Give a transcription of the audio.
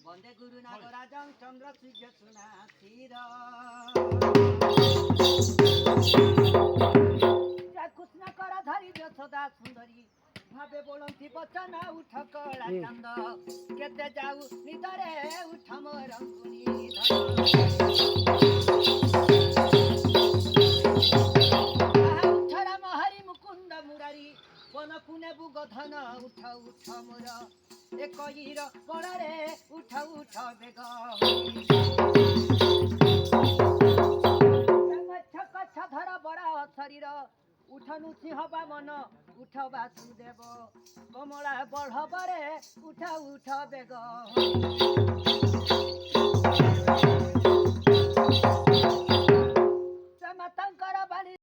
वंदे गुरु नागराजं चंद्र सूर्य सुनासीर कृष्ण कर धरी सदा सुंदरी भावे बोलती बचन उठ कला चंद केते जाऊ निदरे उठ मोर उठरा महरी मुकुंद मुरारी वन कुने बुगधन उठ उठ मोर एक हीर बड़े उठ उठ बेग कच्छ धर बड़ा शरीर उठनु सिंह मन उठ वासुदेव कमला बढ़ बरे उठ उठ बेग